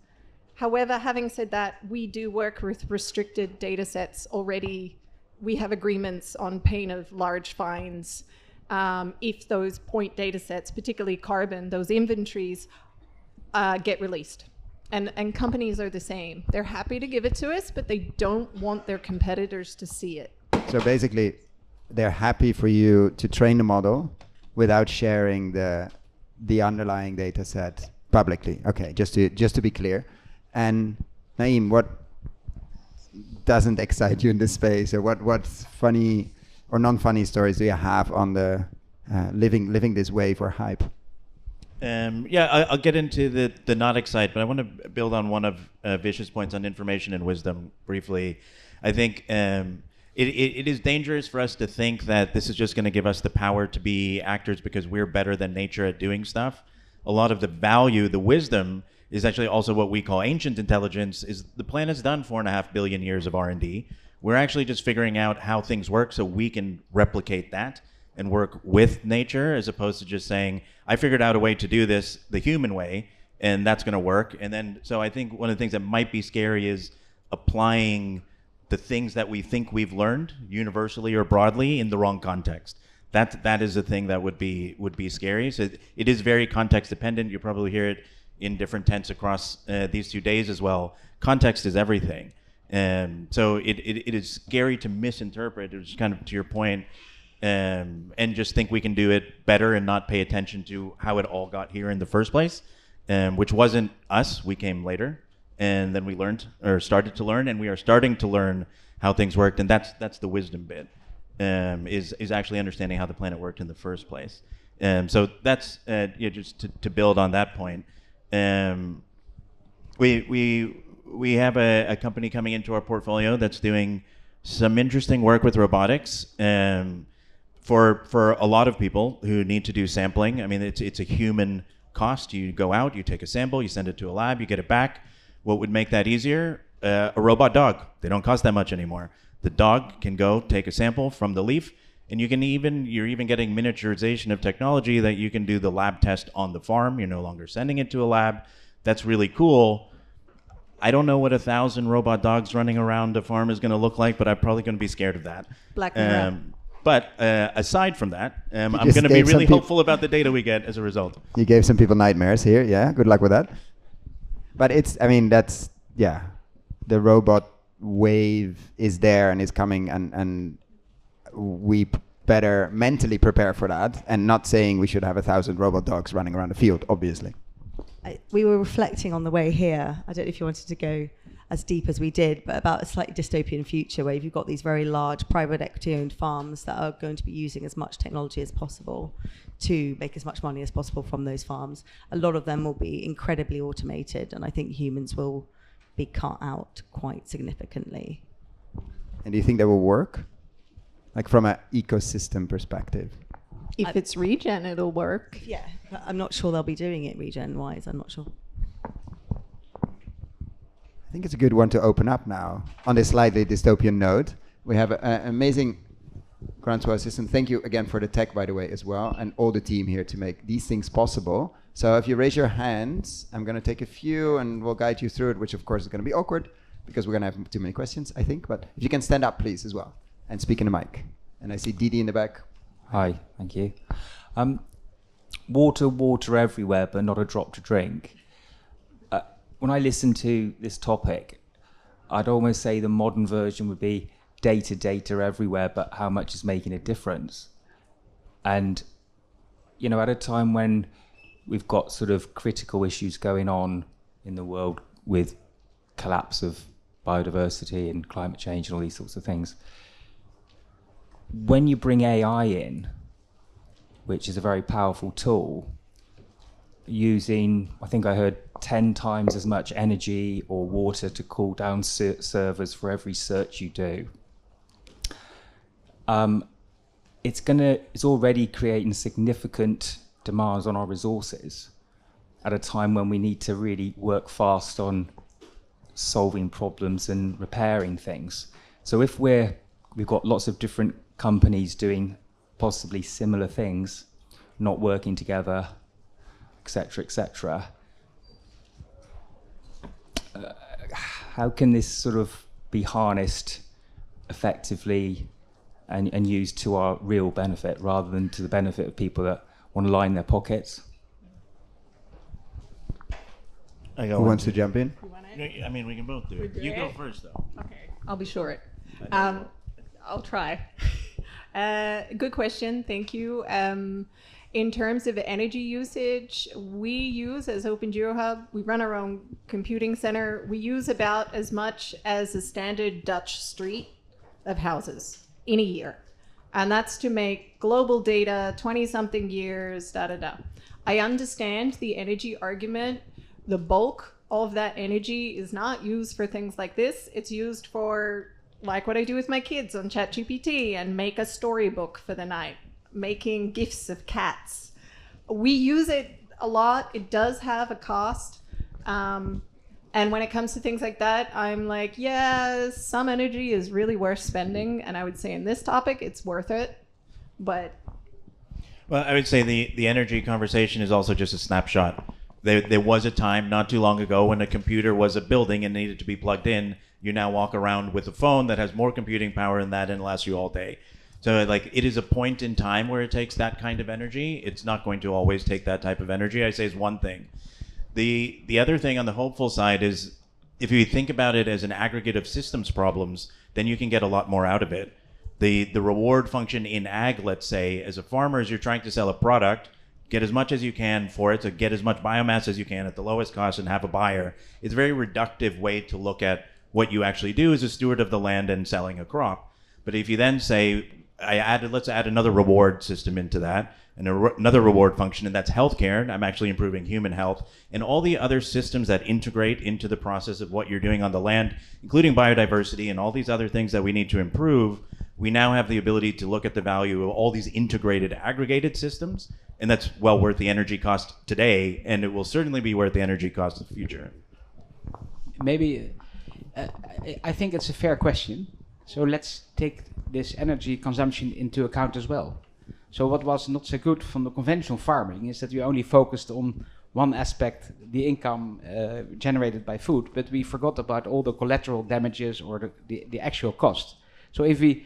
However, having said that, we do work with restricted data sets already. We have agreements on pain of large fines if those point data sets, particularly carbon, those inventories, get released. And companies are the same. They're happy to give it to us, but they don't want their competitors to see it. So basically, they're happy for you to train the model without sharing the underlying data set publicly. Okay, just to be clear. And Naeem, what doesn't excite you in this space, or what funny or non-funny stories do you have on the living this wave or hype? Yeah, I'll get into the not excite, but I want to build on one of Vish's points on information and wisdom briefly. I think it is dangerous for us to think that this is just going to give us the power to be actors because we're better than nature at doing stuff. A lot of the value, the wisdom, is actually also what we call ancient intelligence. Is the planet's done 4.5 billion years of R&D. We're actually just figuring out how things work so we can replicate that and work with nature, as opposed to just saying, I figured out a way to do this the human way, and that's going to work. And then, so I think one of the things that might be scary is applying the things that we think we've learned universally or broadly in the wrong context. That is the thing that would be scary. So it is very context dependent. You probably hear it in different tents across these 2 days as well. Context is everything. So it is scary to misinterpret, it's kind of to your point, and just think we can do it better and not pay attention to how it all got here in the first place, which wasn't us. We came later, and then we learned, or started to learn, and we are starting to learn how things worked, and that's the wisdom bit, is actually understanding how the planet worked in the first place. So that's just to build on that point. We have a company coming into our portfolio that's doing some interesting work with robotics. For a lot of people who need to do sampling, I mean, it's a human cost. You go out, you take a sample, you send it to a lab, you get it back. What would make that easier? A robot dog. They don't cost that much anymore. The dog can go take a sample from the leaf, and you're even getting miniaturization of technology that you can do the lab test on the farm. You're no longer sending it to a lab. That's really cool. I don't know what 1,000 robot dogs running around a farm is going to look like, but I'm probably going to be scared of that. Black Mirror. But aside from that, I'm just going to be gave some really hopeful about the data we get as a result. You gave some people nightmares here. Yeah, good luck with that. But that's the robot wave is there and is coming, and we better mentally prepare for that, and not saying we should have 1,000 robot dogs running around the field, obviously. We were reflecting on the way here. I don't know if you wanted to go as deep as we did, but about a slightly dystopian future where you've got these very large private equity-owned farms that are going to be using as much technology as possible to make as much money as possible from those farms. A lot of them will be incredibly automated, and I think humans will be cut out quite significantly. And do you think that will work? Like from an ecosystem perspective? If it's regen, it'll work. Yeah, but I'm not sure they'll be doing it regen-wise. I'm not sure. I think it's a good one to open up now. On this slightly dystopian note, we have an amazing Groundswell system. Thank you again for the tech, by the way, as well, and all the team here to make these things possible. So if you raise your hands, I'm going to take a few and we'll guide you through it, which of course is going to be awkward because we're going to have too many questions, I think. But if you can stand up, please, as well, and speak in the mic. And I see Didi in the back. Hi, thank you. Water everywhere, but not a drop to drink. When I listen to this topic, I'd almost say the modern version would be data everywhere, but how much is making a difference? And, at a time when we've got sort of critical issues going on in the world with collapse of biodiversity and climate change and all these sorts of things, when you bring AI in, which is a very powerful tool, using, I think I heard 10 times as much energy or water to cool down servers for every search you do, it's already creating significant demands on our resources at a time when we need to really work fast on solving problems and repairing things. So if we've got lots of different companies doing possibly similar things, not working together, etc., how can this sort of be harnessed effectively and used to our real benefit rather than to the benefit of people that want to line their pockets? Who wants to jump in? I mean, we can both do it. You go first, though. Okay, I'll be short. I'll try. Good question, thank you. In terms of energy usage, we use, as Open GeoHub, we run our own computing center. We use about as much as a standard Dutch street of houses in a year. And that's to make global data, 20-something years, I understand the energy argument. The bulk of that energy is not used for things like this. It's used for, like what I do with my kids on ChatGPT and make a storybook for the night, making gifs of cats. We use it a lot. It does have a cost. And when it comes to things like that, I'm like, yeah, some energy is really worth spending. And I would say in this topic, it's worth it. But well, I would say the energy conversation is also just a snapshot. There was a time not too long ago when a computer was a building and needed to be plugged in. You now walk around with a phone that has more computing power than that and lasts you all day. So like it is a point in time where it takes that kind of energy. It's not going to always take that type of energy, I say, is one thing. The other thing on the hopeful side is if you think about it as an aggregate of systems problems, then you can get a lot more out of it. The reward function in ag, let's say, as a farmer, is you're trying to sell a product, get as much as you can for it, to get as much biomass as you can at the lowest cost and have a buyer. It's a very reductive way to look at what you actually do as a steward of the land and selling a crop. But if you then say, let's add another reward system into that, and another reward function, and that's healthcare. I'm actually improving human health, and all the other systems that integrate into the process of what you're doing on the land, including biodiversity and all these other things that we need to improve. We now have the ability to look at the value of all these integrated, aggregated systems, and that's well worth the energy cost today, and it will certainly be worth the energy cost in the future. Maybe, I think it's a fair question. So let's take this energy consumption into account as well. So what was not so good from the conventional farming is that we only focused on one aspect, the income generated by food, but we forgot about all the collateral damages or the actual cost. So if we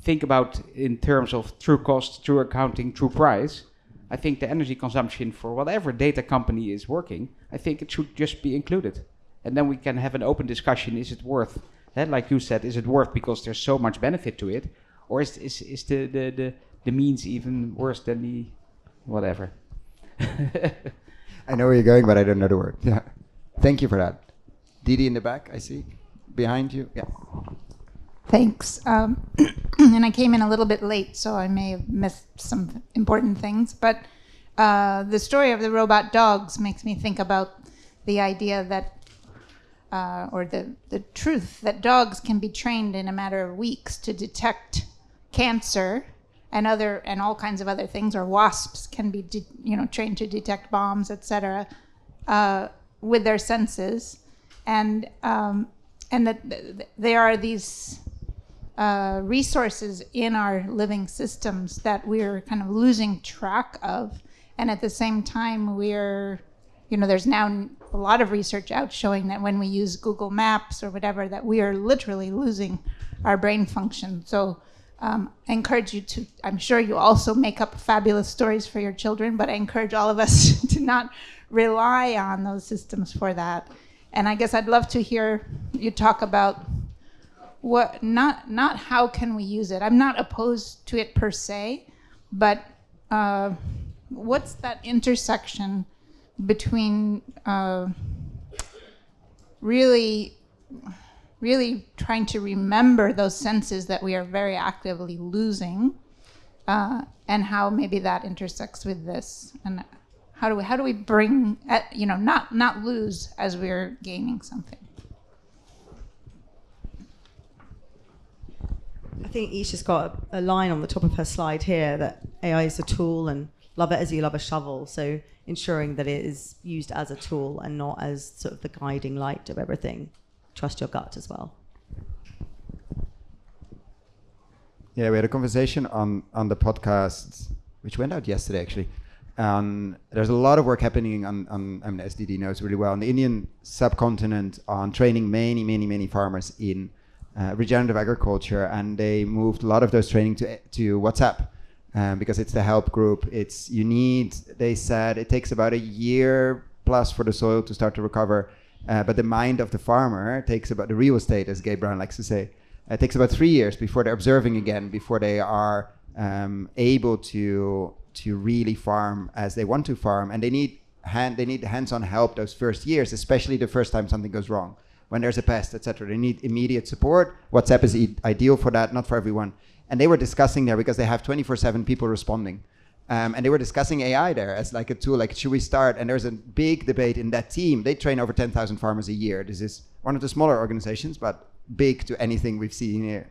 think about in terms of true cost, true accounting, true price, I think the energy consumption for whatever data company is working, I think it should just be included. And then we can have an open discussion, is it worth, like you said, is it worth because there's so much benefit to it? Or is the means even worse than the whatever? I know where you're going, but I don't know the word. Yeah. Thank you for that. Didi in the back, I see. Behind you. Yeah. Thanks. And I came in a little bit late, so I may have missed some important things. But the story of the robot dogs makes me think about the idea that, or the truth that dogs can be trained in a matter of weeks to detect cancer and all kinds of other things, or wasps can be trained to detect bombs, etc., with their senses, and that there are these resources in our living systems that we're kind of losing track of, and at the same time there's now a lot of research out showing that when we use Google Maps or whatever, that we are literally losing our brain function. So I encourage you to, I'm sure you also make up fabulous stories for your children, but I encourage all of us to not rely on those systems for that. And I guess I'd love to hear you talk about what, not how can we use it. I'm not opposed to it per se, but what's that intersection between really trying to remember those senses that we are very actively losing, and how maybe that intersects with this, and how do we bring not lose as we're gaining something. I think Isha's got a line on the top of her slide here that AI is a tool and love it as you love a shovel. So ensuring that it is used as a tool and not as sort of the guiding light of everything. Trust your gut as well. Yeah, we had a conversation on the podcast, which went out yesterday actually. There's a lot of work happening on SDD knows really well, on the Indian subcontinent, on training many farmers in regenerative agriculture, and they moved a lot of those training to WhatsApp because it's the help group. They said it takes about a year plus for the soil to start to recover, but the mind of the farmer takes about, the real estate, as Gabe Brown likes to say, it takes about 3 years before they're observing again, before they are able to really farm as they want to farm, and they need hands-on help those first years, especially the first time something goes wrong, when there's a pest, etc. They need immediate support. WhatsApp is ideal for that, not for everyone. And they were discussing there, because they have 24/7 people responding, and they were discussing AI there as like a tool, like should we start? And there's a big debate in that team. They train over 10,000 farmers a year. This is one of the smaller organizations, but big to anything we've seen here.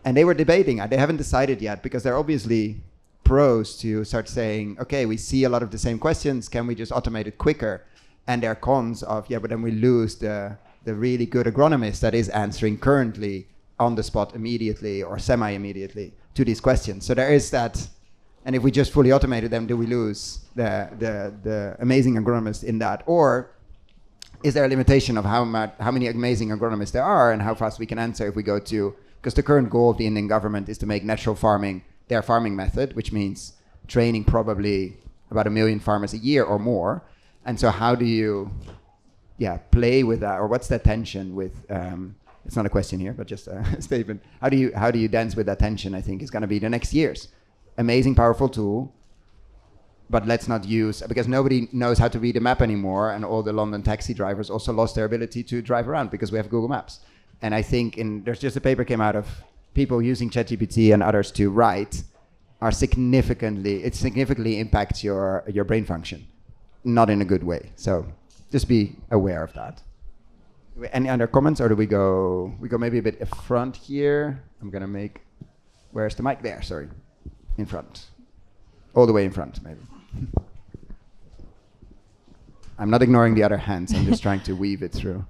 And they were debating. They haven't decided yet, because they're obviously pros to start saying, okay, we see a lot of the same questions. Can we just automate it quicker? And there are cons of, but then we lose the really good agronomist that is answering currently on the spot immediately or semi-immediately to these questions. So there is that, and if we just fully automated them, do we lose the amazing agronomists in that? Or is there a limitation of how many amazing agronomists there are and how fast we can answer if we go to, because the current goal of the Indian government is to make natural farming their farming method, which means training probably about 1 million farmers a year or more. And so how do you play with that, or what's the tension with it's not a question here, but just a statement. How do you dance with that tension? I think is going to be the next years. Amazing, powerful tool, but let's not use, because nobody knows how to read a map anymore, and all the London taxi drivers also lost their ability to drive around because we have Google Maps. And I think there's just a paper came out of people using ChatGPT and others to write significantly impacts your brain function, not in a good way. So just be aware of that. Any other comments, or do we go maybe a bit in front here? I'm gonna make, where's the mic? There, sorry. In front. All the way in front, maybe. I'm not ignoring the other hands, I'm just trying to weave it through.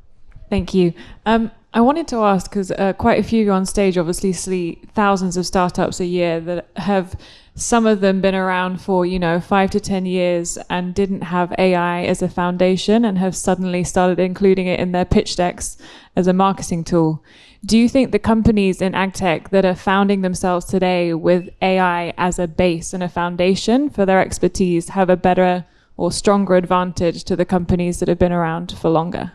Thank you. I wanted to ask, because quite a few on stage obviously see thousands of startups a year that have, some of them been around for, 5 to 10 years and didn't have AI as a foundation and have suddenly started including it in their pitch decks as a marketing tool. Do you think the companies in agtech that are founding themselves today with AI as a base and a foundation for their expertise have a better or stronger advantage to the companies that have been around for longer?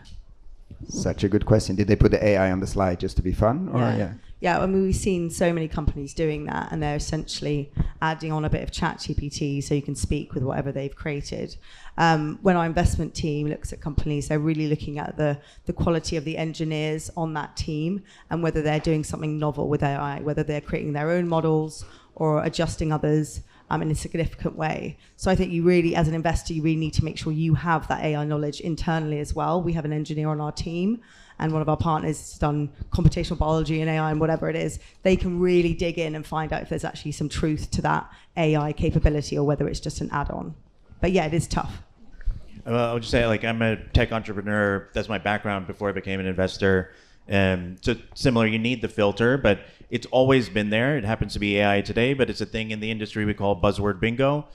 Such a good question. Did they put the AI on the slide just to be fun? Or Yeah, I mean, we've seen so many companies doing that, and they're essentially adding on a bit of ChatGPT so you can speak with whatever they've created. When our investment team looks at companies, they're really looking at the quality of the engineers on that team and whether they're doing something novel with AI, whether they're creating their own models or adjusting others in a significant way. So I think you really, as an investor, you really need to make sure you have that AI knowledge internally as well. We have an engineer on our team, and one of our partners has done computational biology and AI and whatever it is. They can really dig in and find out if there's actually some truth to that AI capability or whether it's just an add-on. But yeah, it is tough. I would just say, I'm a tech entrepreneur. That's my background before I became an investor. So similar, you need the filter, but it's always been there. It happens to be AI today, but it's a thing in the industry we call buzzword bingo.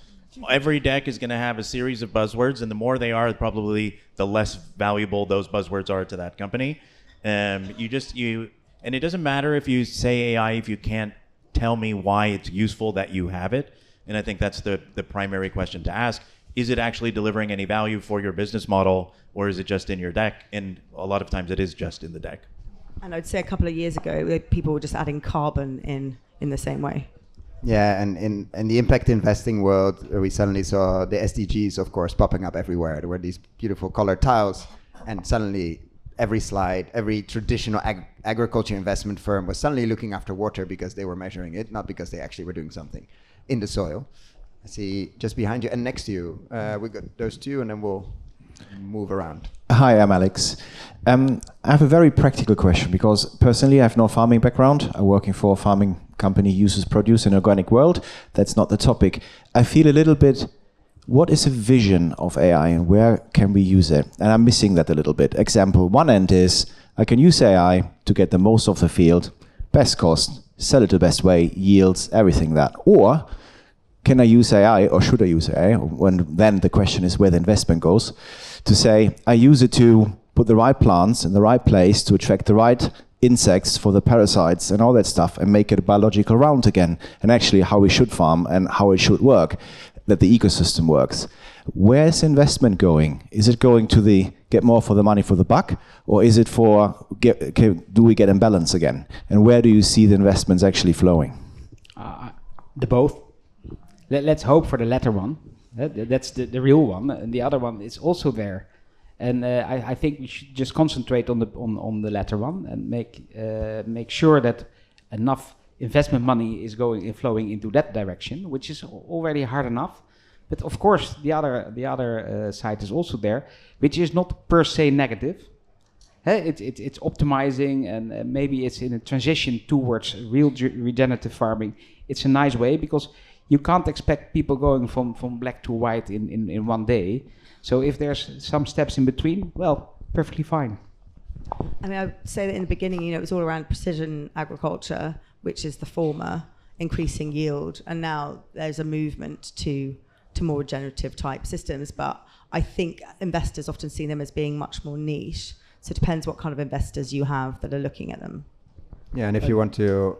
Every deck is going to have a series of buzzwords, and the more they are, probably the less valuable those buzzwords are to that company. And it doesn't matter if you say AI if you can't tell me why it's useful that you have it. And I think that's the primary question to ask. Is it actually delivering any value for your business model, or is it just in your deck? And a lot of times it is just in the deck. And I'd say a couple of years ago, people were just adding carbon in the same way. Yeah, and in the impact investing world, we suddenly saw the SDGs, of course, popping up everywhere. There were these beautiful colored tiles, and suddenly every slide, every traditional agriculture investment firm was suddenly looking after water because they were measuring it, not because they actually were doing something in the soil. I see just behind you and next to you, we got those two, and then we'll move around. Hi, I'm Alex. I have a very practical question because personally I have no farming background. I'm working for a farming company, uses produce in an organic world. That's not the topic. I feel a little bit, what is a vision of AI and where can we use it? And I'm missing that a little bit. Example, one end is I can use AI to get the most of the field, best cost, sell it the best way, yields, everything that. Or can I use AI or should I use AI? Then the question is where the investment goes. To say, I use it to put the right plants in the right place to attract the right insects for the parasites and all that stuff and make it a biological round again. And actually how we should farm and how it should work, that the ecosystem works. Where is investment going? Is it going to get more for the money for the buck? Or is it for, do we get in balance again? And where do you see the investments actually flowing? The both. Let's hope for the latter one. That's the real one, and the other one is also there. And I think we should just concentrate on the latter one and make sure that enough investment money is flowing into that direction, which is already hard enough. But of course, the other side is also there, which is not per se negative. It's optimizing, and maybe it's in a transition towards real regenerative farming. It's a nice way because you can't expect people going from black to white in one day. So if there's some steps in between, well, perfectly fine. I mean, I would say that in the beginning, it was all around precision agriculture, which is the former, increasing yield. And now there's a movement to more regenerative type systems. But I think investors often see them as being much more niche. So it depends what kind of investors you have that are looking at them. Yeah, and if you want to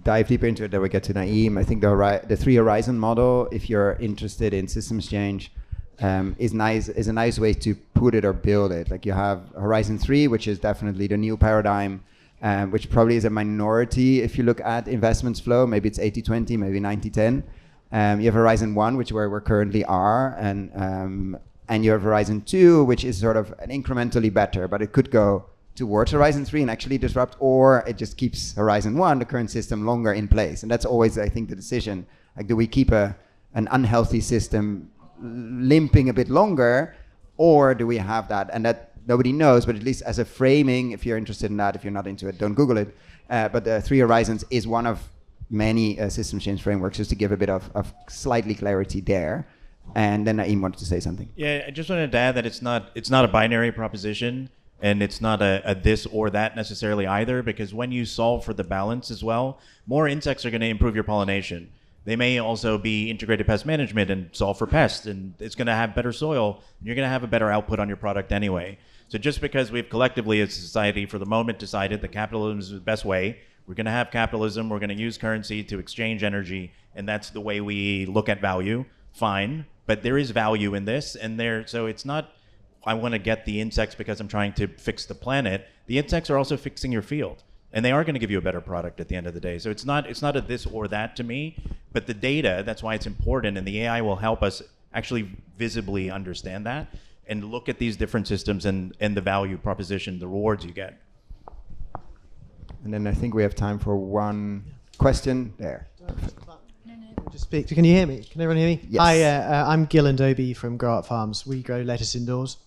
dive deeper into it, then we get to Naeem. I think the three horizon model, if you're interested in systems change, is a nice way to put it or build it. Like you have Horizon 3, which is definitely the new paradigm, which probably is a minority if you look at investments flow. Maybe it's 80-20, maybe 90-10. You have Horizon 1, which is where we currently are, and you have Horizon 2, which is sort of an incrementally better, but it could go towards Horizon 3 and actually disrupt, or it just keeps Horizon 1, the current system, longer in place. And that's always, I think, the decision. Like, do we keep an unhealthy system limping a bit longer, or do we have that? And that nobody knows, but at least as a framing, if you're interested in that, if you're not into it, don't Google it. But the Three Horizons is one of many system change frameworks, just to give a bit of slightly clarity there. And then Naeem wanted to say something. Yeah, I just wanted to add that it's not a binary proposition. And it's not a this or that necessarily either, because when you solve for the balance as well, more insects are going to improve your pollination. They may also be integrated pest management and solve for pests, and it's going to have better soil. And you're going to have a better output on your product anyway. So just because we've collectively as a society for the moment decided that capitalism is the best way, we're going to have capitalism, we're going to use currency to exchange energy, and that's the way we look at value, fine. But there is value in this, and so it's not, I want to get the insects because I'm trying to fix the planet. The insects are also fixing your field, and they are going to give you a better product at the end of the day. So it's not a this or that to me, but the data, that's why it's important, and the AI will help us actually visibly understand that and look at these different systems and the value proposition, the rewards you get. And then I think we have time for one question there. Perfect. Just speak. Can you hear me? Can everyone hear me? Yes. Hi, I'm Gil and Dobie from Grow Up Farms. We grow lettuce indoors,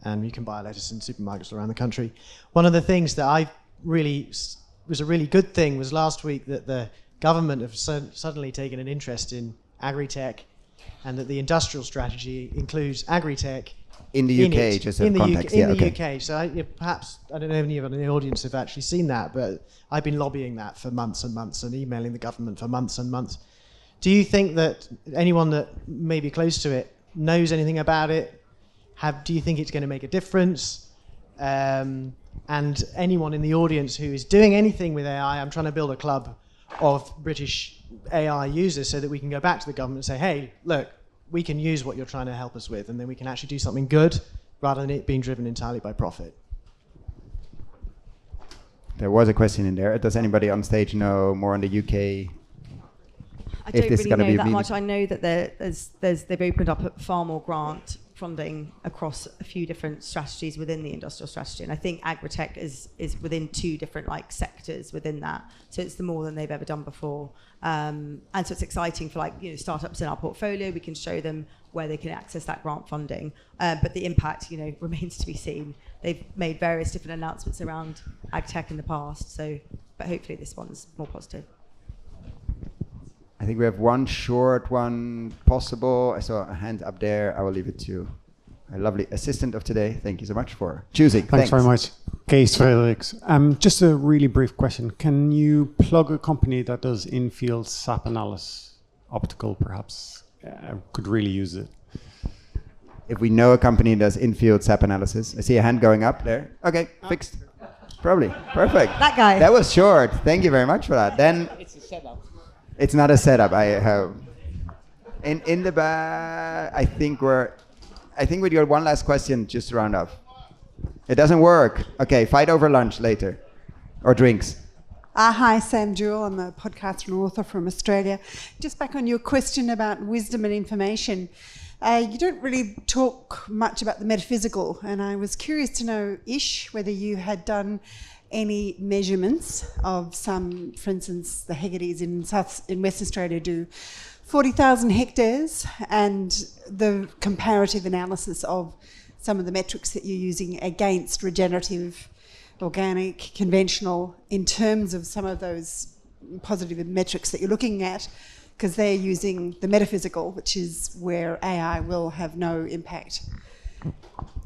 and you can buy lettuce in supermarkets around the country. One of the things that I really was a really good thing was last week that the government have suddenly taken an interest in agri-tech, and that the industrial strategy includes agri-tech In the UK, just in context. In the UK. So perhaps, I don't know if anyone in the audience have actually seen that, but I've been lobbying that for months and months and emailing the government for months and months. Do you think that anyone that may be close to it knows anything about it? Do you think it's going to make a difference? And anyone in the audience who is doing anything with AI, I'm trying to build a club of British AI users so that we can go back to the government and say, hey, look, we can use what you're trying to help us with, and then we can actually do something good rather than it being driven entirely by profit. There was a question in there. Does anybody on stage know more on the UK? I don't really know that much. I know that they've opened up a far more grant funding across a few different strategies within the industrial strategy, and I think agri-tech is within two different sectors within that. So it's more than they've ever done before, and so it's exciting for startups in our portfolio. We can show them where they can access that grant funding, but the impact remains to be seen. They've made various different announcements around ag-tech in the past, but hopefully this one's more positive. I think we have one short one possible. I saw a hand up there. I will leave it to our lovely assistant of today. Thank you so much for choosing. Thanks very much. Kees Felix. Just a really brief question. Can you plug a company that does in-field sap analysis, optical perhaps? Could really use it. If we know a company that does in-field sap analysis. I see a hand going up there. Okay, fixed. Probably. Perfect. That guy. That was short. Thank you very much for that. Then It's a setup. it's not a setup. I hope. In the back, I think we got one last question just to round off. It doesn't work. Okay, fight over lunch later, or drinks. Hi, Sam Jewell. I'm a podcaster and author from Australia. Just back on your question about wisdom and information, you don't really talk much about the metaphysical, and I was curious to know, whether you had done any measurements of some, for instance, the Hegartys in Western Australia do 40,000 hectares, and the comparative analysis of some of the metrics that you're using against regenerative, organic, conventional, in terms of some of those positive metrics that you're looking at, because they're using the metaphysical, which is where AI will have no impact.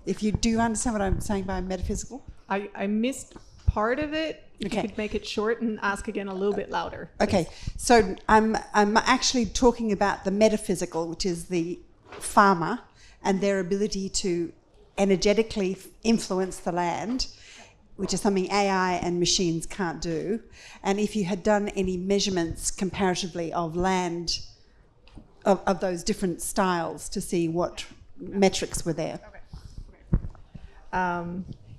If you do understand what I'm saying by metaphysical? I missed part of it. If Okay. you could make it short and ask again a little bit louder. Okay, so I'm actually talking about the metaphysical, which is the farmer and their ability to energetically influence the land, which is something AI and machines can't do. And if you had done any measurements comparatively of land, of those different styles, to see what metrics were there.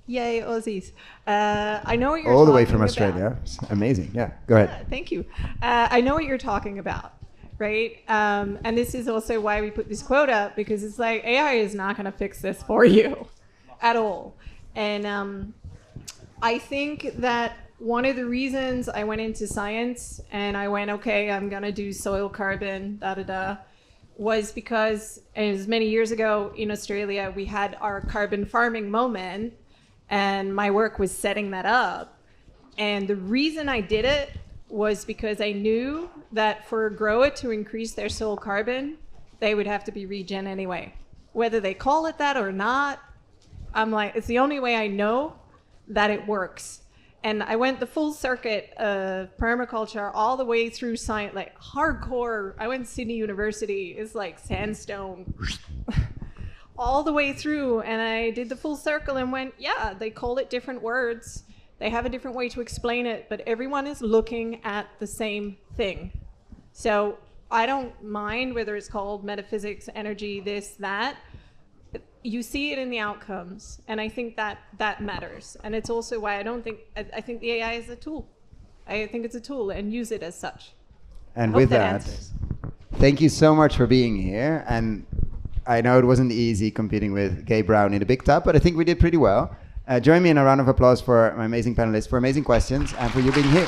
Yay, Aussies. I know what you're All the way talking from about. Australia. It's amazing. Yeah, go ahead. Thank you. I know what you're talking about, right? And this is also why we put this quote up, because it's like AI is not going to fix this for you at all. And I think that one of the reasons I went into science and I went, okay, I'm going to do soil carbon, was because as many years ago in Australia, we had our carbon farming moment, and my work was setting that up. And the reason I did it was because I knew that for a grower to increase their soil carbon, they would have to be regen anyway. Whether they call it that or not, I'm like, it's the only way I know that it works. And I went the full circuit of permaculture all the way through science, like hardcore. I went to Sydney University. It's like sandstone. All the way through. And I did the full circle and went, yeah, they call it different words. They have a different way to explain it, but everyone is looking at the same thing. So I don't mind whether it's called metaphysics, energy, this, that. You see it in the outcomes, and I think that matters. And it's also why I think the AI is a tool. I think it's a tool, and use it as such. And with that, thank you so much for being here. And I know it wasn't easy competing with Gay Brown in a big tub, but I think we did pretty well. Join me in a round of applause for my amazing panelists, for amazing questions, and for you being here.